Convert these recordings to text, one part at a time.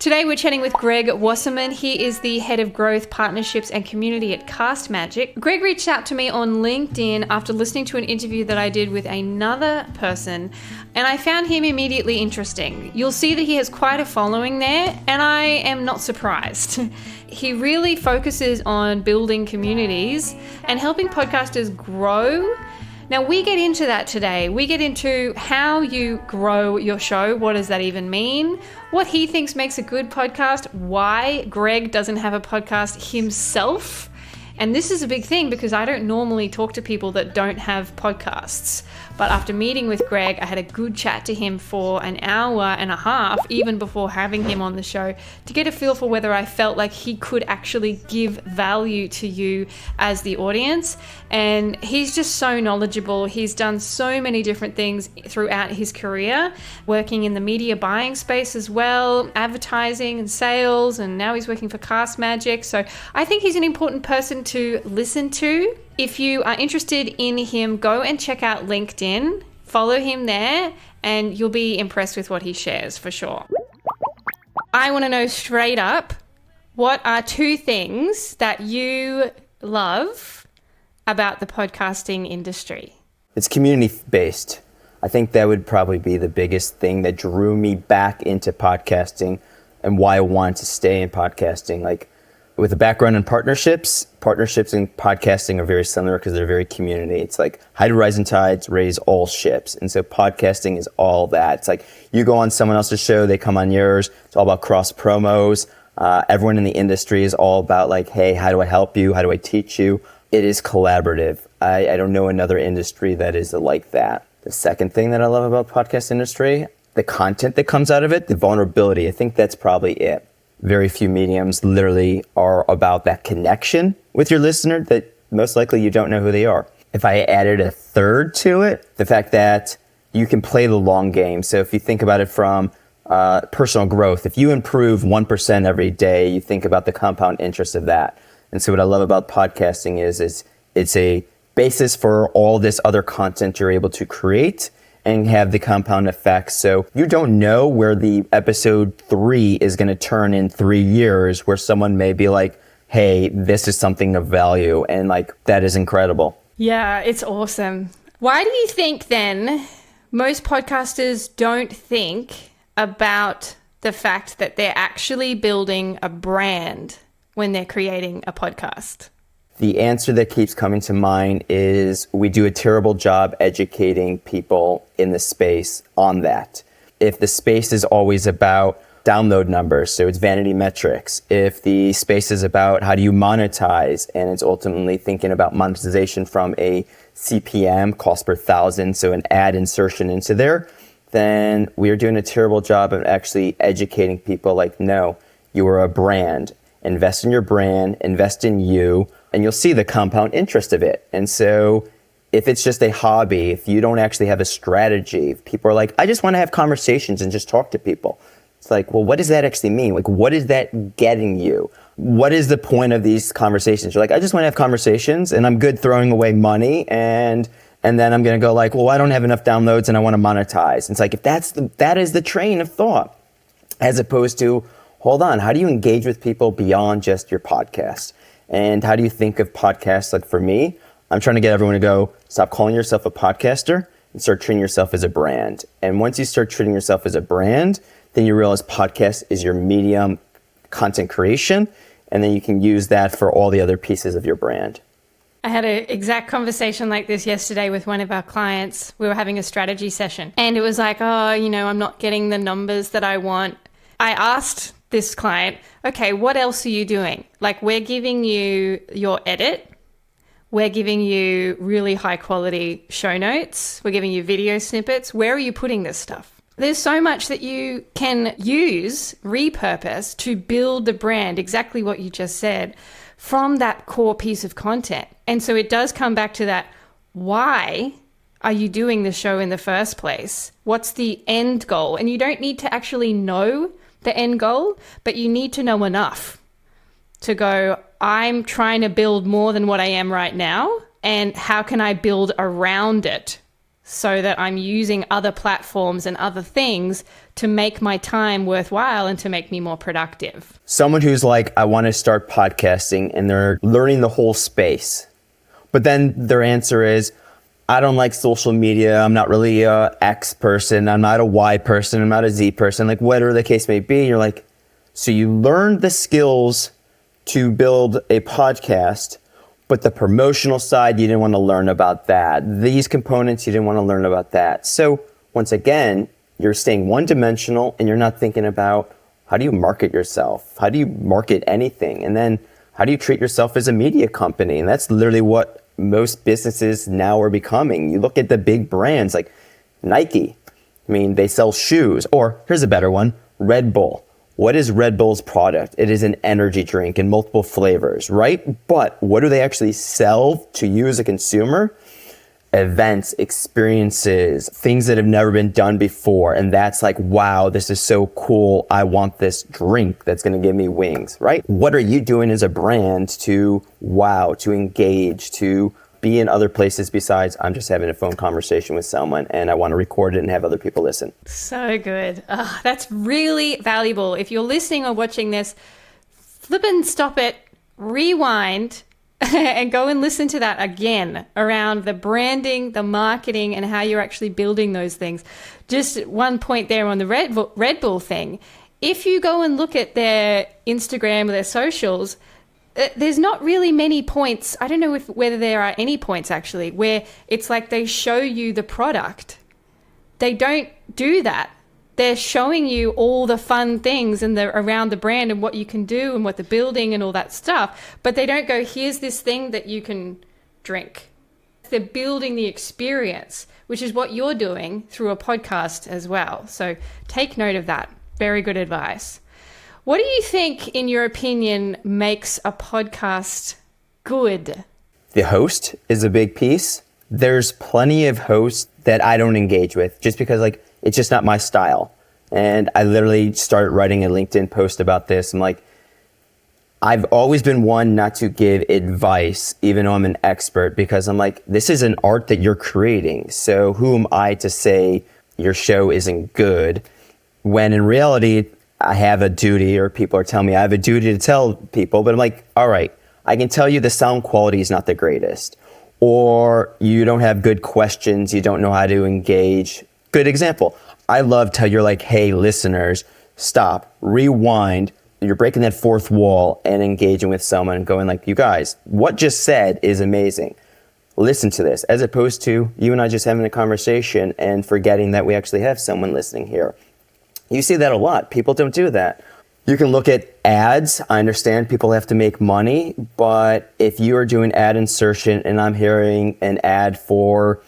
Today we're chatting with Greg Wasserman. He is the head of growth, partnerships and community at Castmagic. Greg reached out to me on LinkedIn after listening to an interview that I did with another person, and I found him immediately interesting. You'll see that he has quite a following there, and I am not surprised. He really focuses on building communities and helping podcasters grow. Now, we get into that today. We get into how you grow your show. What does that even mean? What he thinks makes a good podcast. Why Greg doesn't have a podcast himself. And this is a big thing because I don't normally talk to people that don't have podcasts. But after meeting with Greg, I had a good chat to him for an hour and a half, even before having him on the show, to get a feel for whether I felt like he could actually give value to you as the audience. And he's just so knowledgeable. He's done so many different things throughout his career, working in the media buying space as well, advertising and sales, and now he's working for Castmagic. So I think he's an important person to listen to. If you are interested in him, go and check out LinkedIn, follow him there, and you'll be impressed with what he shares for sure. I want to know straight up, what are 2 things that you love about the podcasting industry? It's community-based. I think that would probably be the biggest thing that drew me back into podcasting and why I wanted to stay in podcasting. Like, with a background in partnerships and podcasting are very similar because they're very community. It's like high rising tides raise all ships. And so podcasting is all that. It's like you go on someone else's show, they come on yours. It's all about cross promos. Everyone in the industry is all about like, hey, how do I help you? How do I teach you? It is collaborative. I don't know another industry that is like that. The second thing that I love about podcast industry, the content that comes out of it, the vulnerability. I think that's probably it. Very few mediums literally are about that connection with your listener that most likely you don't know who they are. If I added a third to it, the fact that you can play the long game. So if you think about it from personal growth, if you improve 1% every day, you think about the compound interest of that. And so what I love about podcasting is it's a basis for all this other content you're able to create and have the compound effect. So you don't know where the episode 3 is going to turn in 3 years, where someone may be like, hey, this is something of value. And like, that is incredible. Yeah, it's awesome. Why do you think then most podcasters don't think about the fact that they're actually building a brand when they're creating a podcast? The answer that keeps coming to mind is we do a terrible job educating people in the space on that. If the space is always about download numbers, so it's vanity metrics. If the space is about how do you monetize, and it's ultimately thinking about monetization from a CPM, cost per thousand, so an ad insertion into there, then we are doing a terrible job of actually educating people like, no, you are a brand. Invest in your brand, invest in you, and you'll see the compound interest of it. And so if it's just a hobby, if you don't actually have a strategy, if people are like, I just want to have conversations and just talk to people. It's like, well, what does that actually mean? Like, what is that getting you? What is the point of these conversations? You're like, I just want to have conversations and I'm good throwing away money. And then I'm going to go like, well, I don't have enough downloads and I want to monetize. And it's like, if that is the train of thought, as opposed to, hold on, how do you engage with people beyond just your podcast? And how do you think of podcasts? Like for me, I'm trying to get everyone to go, stop calling yourself a podcaster and start treating yourself as a brand. And once you start treating yourself as a brand, then you realize podcast is your medium, content creation, and then you can use that for all the other pieces of your brand. I had an exact conversation like this yesterday with one of our clients. We were having a strategy session and it was like, I'm not getting the numbers that I want. I asked this client, okay, what else are you doing? Like, we're giving you your edit. We're giving you really high quality show notes. We're giving you video snippets. Where are you putting this stuff? There's so much that you can use, repurpose to build the brand, exactly what you just said, from that core piece of content. And so it does come back to that, why are you doing the show in the first place? What's the end goal? And you don't need to actually know the end goal, but you need to know enough to go, I'm trying to build more than what I am right now, and how can I build around it so that I'm using other platforms and other things to make my time worthwhile and to make me more productive. Someone who's like, I want to start podcasting, and they're learning the whole space. But then their answer is, I don't like social media. I'm not really a X person. I'm not a Y person. I'm not a Z person. Like, whatever the case may be, you're like, so you learned the skills to build a podcast, but the promotional side, you didn't want to learn about that. These components, you didn't want to learn about that. So once again, you're staying one-dimensional, and you're not thinking about, how do you market yourself? How do you market anything? And then how do you treat yourself as a media company? And that's literally what most businesses now are becoming. You look at the big brands like Nike. I mean, they sell shoes. Or here's a better one, Red Bull. What is Red Bull's product? It is an energy drink in multiple flavors, right? But what do they actually sell to you as a consumer? Events, experiences, things that have never been done before. And that's like, wow, this is so cool. I want this drink that's going to give me wings, right? What are you doing as a brand to wow, to engage, to be in other places besides I'm just having a phone conversation with someone and I want to record it and have other people listen? So good. That's really valuable. If you're listening or watching this, flip and stop it, rewind, and go and listen to that again around the branding, the marketing, and how you're actually building those things. Just one point there on the Red Bull thing. If you go and look at their Instagram or their socials, there's not really many points. I don't know whether there are any points actually, where it's like they show you the product. They don't do that. They're showing you all the fun things and around the brand and what you can do and what the building and all that stuff. But they don't go, here's this thing that you can drink. They're building the experience, which is what you're doing through a podcast as well. So take note of that. Very good advice. What do you think, in your opinion, makes a podcast good? The host is a big piece. There's plenty of hosts that I don't engage with just because like it's just not my style. And I literally started writing a LinkedIn post about this. I'm like, I've always been one not to give advice, even though I'm an expert, because I'm like, this is an art that you're creating. So who am I to say your show isn't good? When in reality, I have a duty, or people are telling me I have a duty to tell people, but I'm like, all right, I can tell you the sound quality is not the greatest, or you don't have good questions, you don't know how to engage. Good example. I love how you're like, hey, listeners, stop, rewind. You're breaking that fourth wall and engaging with someone and going like, you guys, what just said is amazing. Listen to this, as opposed to you and I just having a conversation and forgetting that we actually have someone listening here. You see that a lot. People don't do that. You can look at ads. I understand people have to make money, but if you are doing ad insertion and I'm hearing an ad for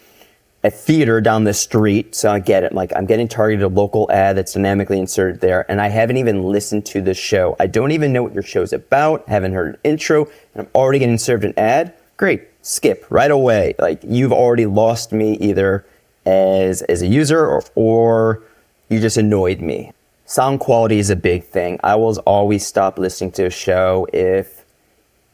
a theater down the street, so I get it. Like I'm getting targeted a local ad that's dynamically inserted there, and I haven't even listened to the show. I don't even know what your show's about, haven't heard an intro, and I'm already getting served an ad. Great, skip right away. Like you've already lost me either as a user or you just annoyed me. Sound quality is a big thing. I will always stop listening to a show if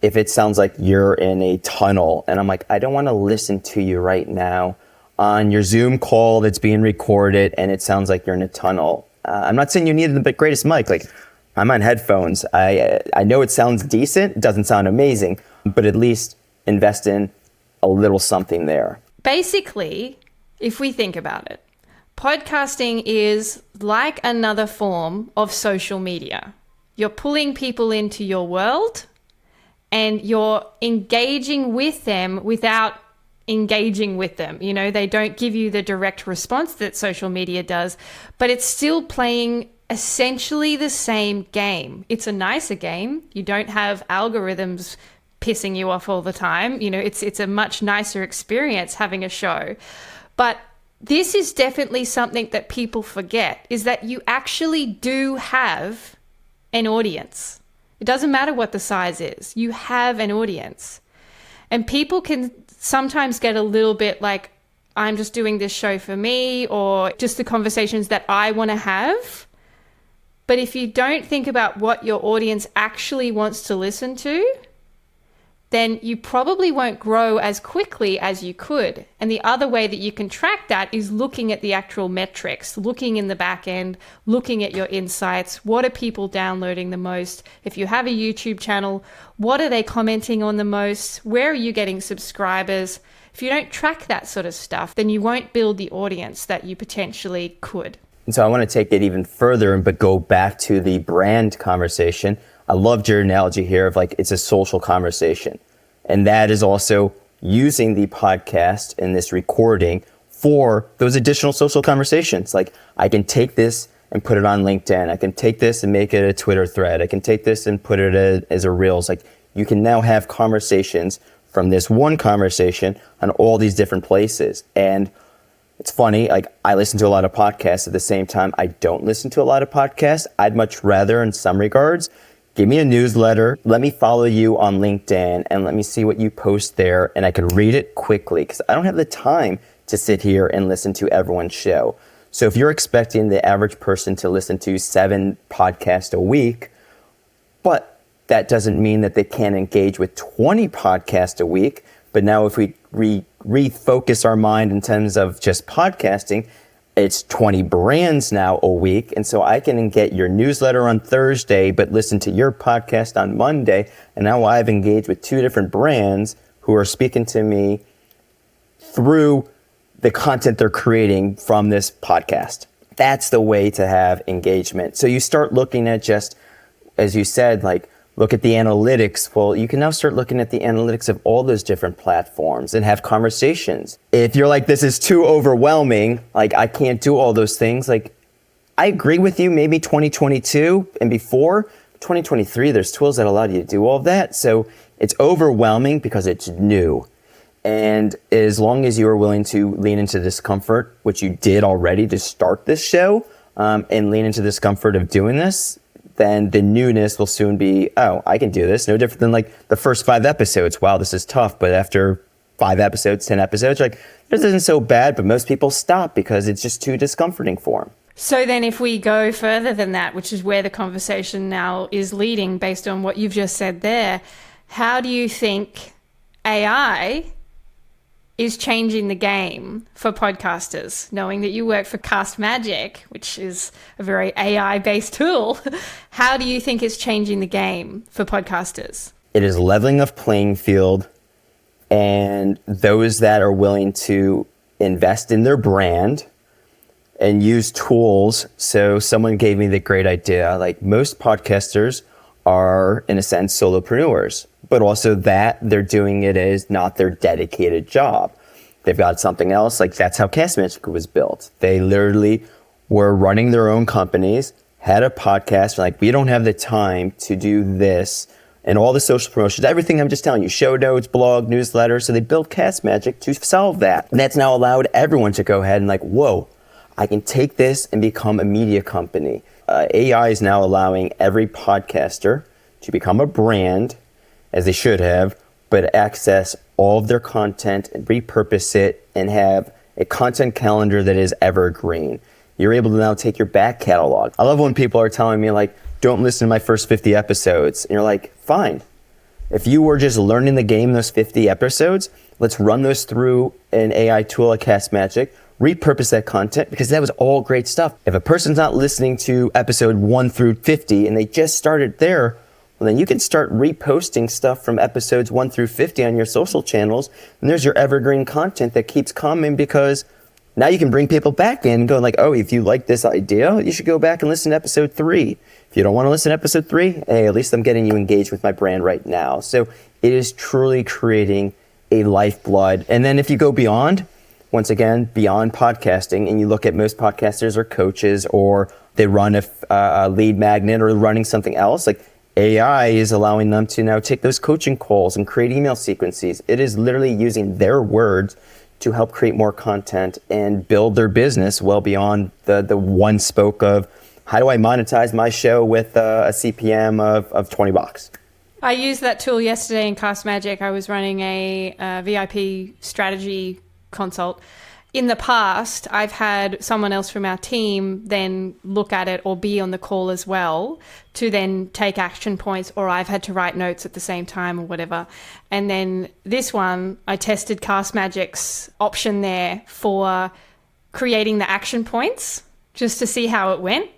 it sounds like you're in a tunnel and I'm like, I don't want to listen to you right now on your Zoom call that's being recorded and it sounds like you're in a tunnel. I'm not saying you need the greatest mic. Like I'm on headphones. I know it sounds decent. It doesn't sound amazing, but at least invest in a little something there. Basically, if we think about it, podcasting is like another form of social media. You're pulling people into your world and you're engaging with them without engaging with them. You know, they don't give you the direct response that social media does, but it's still playing essentially the same game. It's a nicer game. You don't have algorithms pissing you off all the time. You know, it's a much nicer experience having a show. But this is definitely something that people forget, is that you actually do have an audience. It doesn't matter what the size is. You have an audience. And people can sometimes get a little bit like, I'm just doing this show for me, or just the conversations that I want to have. But if you don't think about what your audience actually wants to listen to, then you probably won't grow as quickly as you could. And the other way that you can track that is looking at the actual metrics, looking in the back end, looking at your insights. What are people downloading the most? If you have a YouTube channel, what are they commenting on the most? Where are you getting subscribers? If you don't track that sort of stuff, then you won't build the audience that you potentially could. And so I want to take it even further, but go back to the brand conversation. I loved your analogy here of like, it's a social conversation. And that is also using the podcast and this recording for those additional social conversations. Like, I can take this and put it on LinkedIn. I can take this and make it a Twitter thread. I can take this and put it as a Reels. Like, you can now have conversations from this one conversation on all these different places. And it's funny, like, I listen to a lot of podcasts at the same time. I don't listen to a lot of podcasts. I'd much rather, in some regards, give me a newsletter, let me follow you on LinkedIn, and let me see what you post there, and I can read it quickly, because I don't have the time to sit here and listen to everyone's show. So if you're expecting the average person to listen to 7 podcasts a week, but that doesn't mean that they can't engage with 20 podcasts a week. But now if we refocus our mind in terms of just podcasting, it's 20 brands now a week. And so I can get your newsletter on Thursday, but listen to your podcast on Monday. And now I've engaged with 2 different brands who are speaking to me through the content they're creating from this podcast. That's the way to have engagement. So you start looking at just, as you said, like, look at the analytics. Well, you can now start looking at the analytics of all those different platforms and have conversations. If you're like, this is too overwhelming, like, I can't do all those things, like, I agree with you, maybe 2022 and before. 2023, there's tools that allow you to do all of that. So it's overwhelming because it's new. And as long as you are willing to lean into discomfort, which you did already to start this show, and lean into discomfort of doing this, then the newness will soon be, oh, I can do this. No different than like the first 5 episodes. Wow, this is tough. But after 5 episodes, 10 episodes, like, this isn't so bad, but most people stop because it's just too discomforting for them. So then if we go further than that, which is where the conversation now is leading based on what you've just said there, how do you think AI is changing the game for podcasters, knowing that you work for Castmagic, which is a very AI-based tool? How do you think it's changing the game for podcasters? It is leveling the playing field, and those that are willing to invest in their brand and use tools. So someone gave me the great idea, like, most podcasters are, in a sense, solopreneurs, but also that they're doing it as not their dedicated job. They've got something else. Like, that's how Castmagic was built. They literally were running their own companies, had a podcast, like, we don't have the time to do this, and all the social promotions, everything I'm just telling you, show notes, blog, newsletter. So they built Castmagic to solve that. And that's now allowed everyone to go ahead and, like, whoa, I can take this and become a media company. AI is now allowing every podcaster to become a brand, as they should have, but access all of their content and repurpose it and have a content calendar that is evergreen. You're able to now take your back catalog. I love when people are telling me, like, don't listen to my first 50 episodes. And you're like, fine. If you were just learning the game, those 50 episodes, let's run those through an AI tool like Castmagic, repurpose that content, because that was all great stuff. If a person's not listening to episode 1 through 50 and they just started there, well, then you can start reposting stuff from episodes 1 through 50 on your social channels, and there's your evergreen content that keeps coming, because now you can bring people back in and go like, oh, if you like this idea, you should go back and listen to episode 3. If you don't want to listen to episode 3, hey, at least I'm getting you engaged with my brand right now. So it is truly creating a lifeblood. And then if you go beyond, once again, beyond podcasting, and you look at most podcasters are coaches, or they run a lead magnet, or running something else, like, AI is allowing them to now take those coaching calls and create email sequences. It is literally using their words to help create more content and build their business well beyond the one spoke of, how do I monetize my show with a CPM of $20? I used that tool yesterday in Castmagic. I was running a VIP strategy consult. in the past, I've had someone else from our team then look at it or be on the call as well to then take action points, or I've had to write notes at the same time or whatever. And then this one, I tested Castmagic's option there for creating the action points just to see how it went.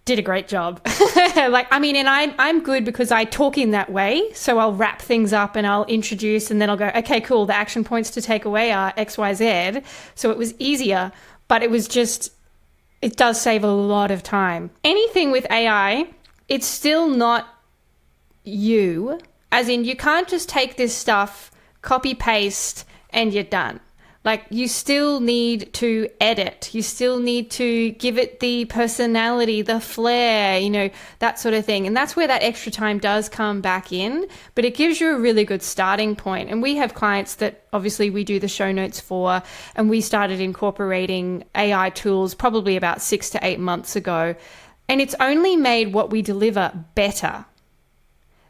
Did a great job. And I'm good because I talk in that way. So I'll wrap things up and I'll introduce and then I'll go, okay, cool. The action points to take away are X, Y, Z. So it was easier, but it does save a lot of time. Anything with AI, it's still not you. As in, you can't just take this stuff, copy, paste, and you're done. Like, you still need to edit. You still need to give it the personality, the flair, that sort of thing. And that's where that extra time does come back in. But it gives you a really good starting point. And we have clients that obviously we do the show notes for, and we started incorporating AI tools probably about 6 to 8 months ago. And it's only made what we deliver better.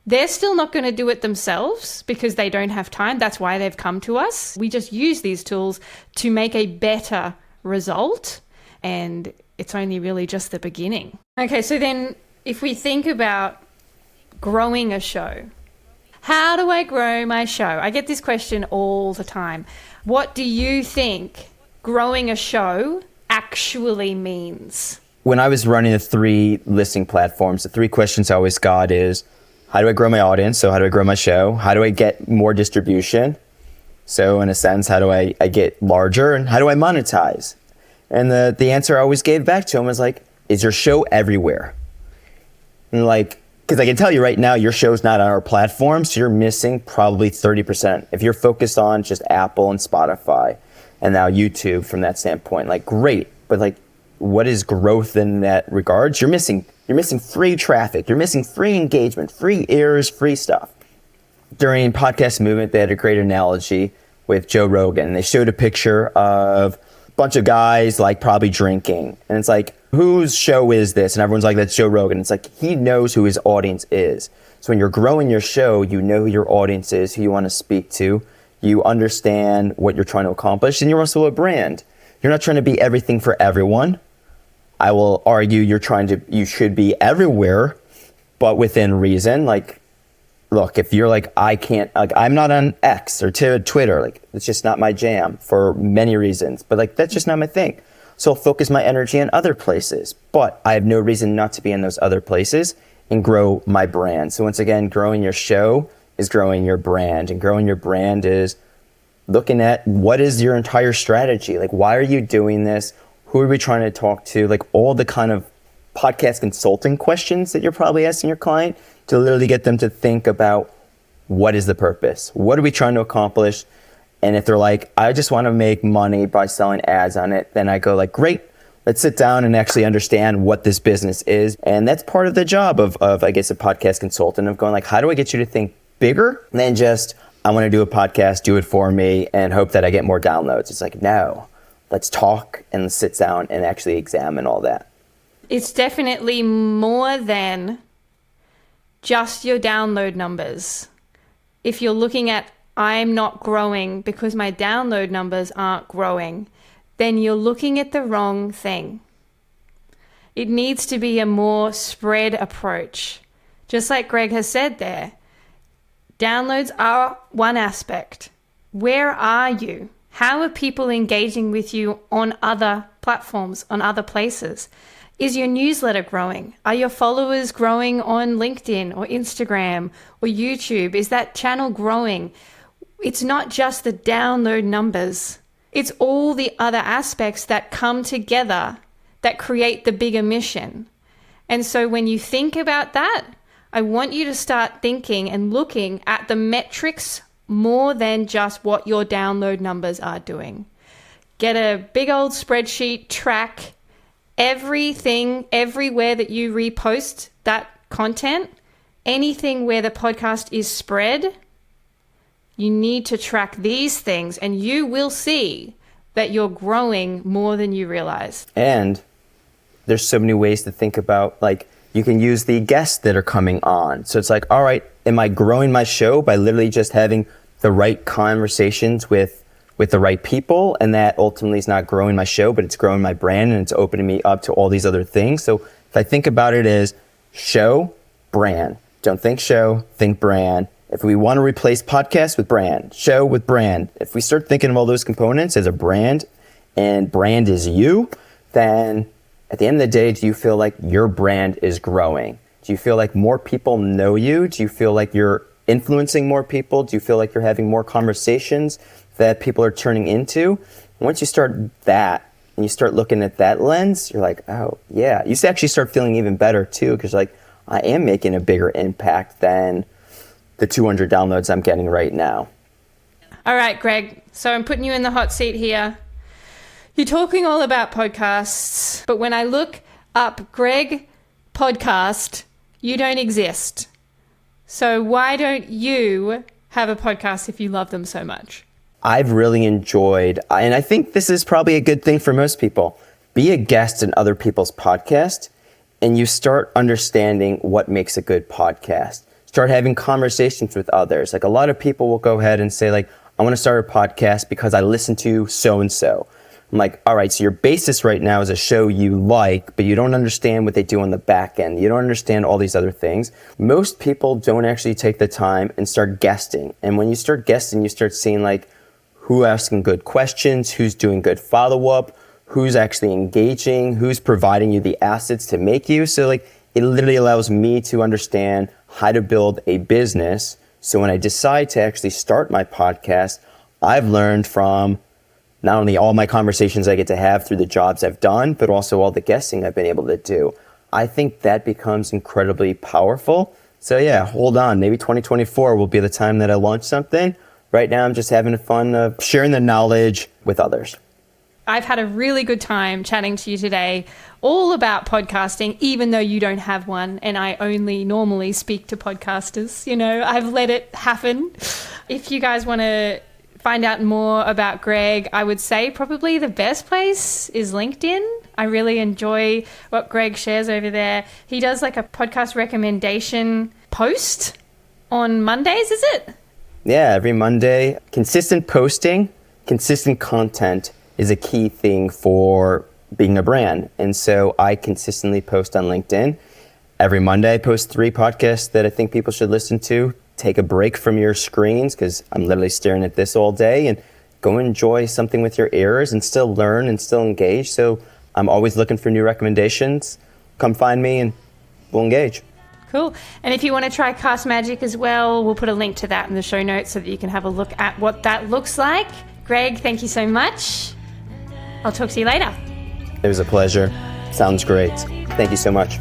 They're still not going to do it themselves because they don't have time. That's why they've come to us. We just use these tools to make a better result, and it's only really just the beginning. Okay, so then if we think about growing a show, how do I grow my show? I get this question all the time. What do you think growing a show actually means? When I was running the 3 listing platforms, the 3 questions I always got is, how do I grow my audience? So how do I grow my show? How do I get more distribution? So in a sense, how do I get larger? And how do I monetize? And the answer I always gave back to him was like, is your show everywhere? And because I can tell you right now, your show's not on our platform, so you're missing probably 30%. If you're focused on just Apple and Spotify and now YouTube from that standpoint, great. But what is growth in that regards? You're missing free traffic. You're missing free engagement, free ears, free stuff. During Podcast Movement, they had a great analogy with Joe Rogan. They showed a picture of a bunch of guys probably drinking. And it's whose show is this? And everyone's like, that's Joe Rogan. It's he knows who his audience is. So when you're growing your show, you know who your audience is, who you want to speak to. You understand what you're trying to accomplish. And you're also a brand. You're not trying to be everything for everyone. I will argue you should be everywhere, but within reason. Look, if you're I'm not on X or Twitter, it's just not my jam for many reasons, but that's just not my thing. So I'll focus my energy in other places, but I have no reason not to be in those other places and grow my brand. So once again, growing your show is growing your brand, and growing your brand is looking at what is your entire strategy? Why are you doing this? Who are we trying to talk to? All the kind of podcast consulting questions that you're probably asking your client to literally get them to think about what is the purpose? What are we trying to accomplish? And if they're I just want to make money by selling ads on it, then I go great, let's sit down and actually understand what this business is. And that's part of the job of I guess, a podcast consultant, of going how do I get you to think bigger than just, I want to do a podcast, do it for me, and hope that I get more downloads. It's no. Let's talk and sit down and actually examine all that. It's definitely more than just your download numbers. If you're looking at, I'm not growing because my download numbers aren't growing, then you're looking at the wrong thing. It needs to be a more spread approach. Just like Greg has said there, downloads are one aspect. Where are you? How are people engaging with you on other platforms, on other places? Is your newsletter growing? Are your followers growing on LinkedIn or Instagram or YouTube? Is that channel growing? It's not just the download numbers. It's all the other aspects that come together that create the bigger mission. And so when you think about that, I want you to start thinking and looking at the metrics more than just what your download numbers are doing. Get a big old spreadsheet, track everything, everywhere that you repost that content, anything where the podcast is spread. You need to track these things, and you will see that you're growing more than you realize. And there's so many ways to think about, you can use the guests that are coming on. So it's all right, am I growing my show by literally just having the right conversations with with the right people, and that ultimately is not growing my show, but it's growing my brand, and it's opening me up to all these other things. So if I think about it as show, brand. Don't think show, think brand. If we want to replace podcast with brand, show with brand, if we start thinking of all those components as a brand, and brand is you, then at the end of the day, do you feel like your brand is growing? Do you feel like more people know you? Do you feel like you're influencing more people? Do you feel like you're having more conversations that people are turning into? Once you start that, and you start looking at that lens, you're like, oh yeah. You actually start feeling even better too, because like, I am making a bigger impact than the 200 downloads I'm getting right now. All right, Greg. So I'm putting you in the hot seat here. You're talking all about podcasts, but when I look up Greg podcast, you don't exist. So why don't you have a podcast if you love them so much? I've really enjoyed, and I think this is probably a good thing for most people, be a guest in other people's podcasts, and you start understanding what makes a good podcast. Start having conversations with others. Like a lot of people will go ahead and say like, I want to start a podcast because I listen to so-and-so. I'm like, all right, so your basis right now is a show you like, but you don't understand what they do on the back end. You don't understand all these other things. Most people don't actually take the time and start guesting. And when you start guesting, you start seeing like who's asking good questions, who's doing good follow-up, who's actually engaging, who's providing you the assets to make you. So like it literally allows me to understand how to build a business. So when I decide to actually start my podcast, I've learned from not only all my conversations I get to have through the jobs I've done, but also all the guesting I've been able to do. I think that becomes incredibly powerful. So yeah, hold on. Maybe 2024 will be the time that I launch something. Right now, I'm just having fun of sharing the knowledge with others. I've had a really good time chatting to you today, all about podcasting, even though you don't have one, and I only normally speak to podcasters. You know, I've let it happen. If you guys want to find out more about Greg, I would say probably the best place is LinkedIn. I really enjoy what Greg shares over there. He does like a podcast recommendation post on Mondays, is it? Yeah, every Monday. Consistent posting, consistent content is a key thing for being a brand. And so I consistently post on LinkedIn. Every Monday I post 3 podcasts that I think people should listen to. Take a break from your screens, because I'm literally staring at this all day, and go enjoy something with your ears and still learn and still engage. So I'm always looking for new recommendations. Come find me and we'll engage. Cool. And if you want to try Castmagic as well, we'll put a link to that in the show notes so that you can have a look at what that looks like. Greg, thank you so much. I'll talk to you later. It was a pleasure. Sounds great. Thank you so much.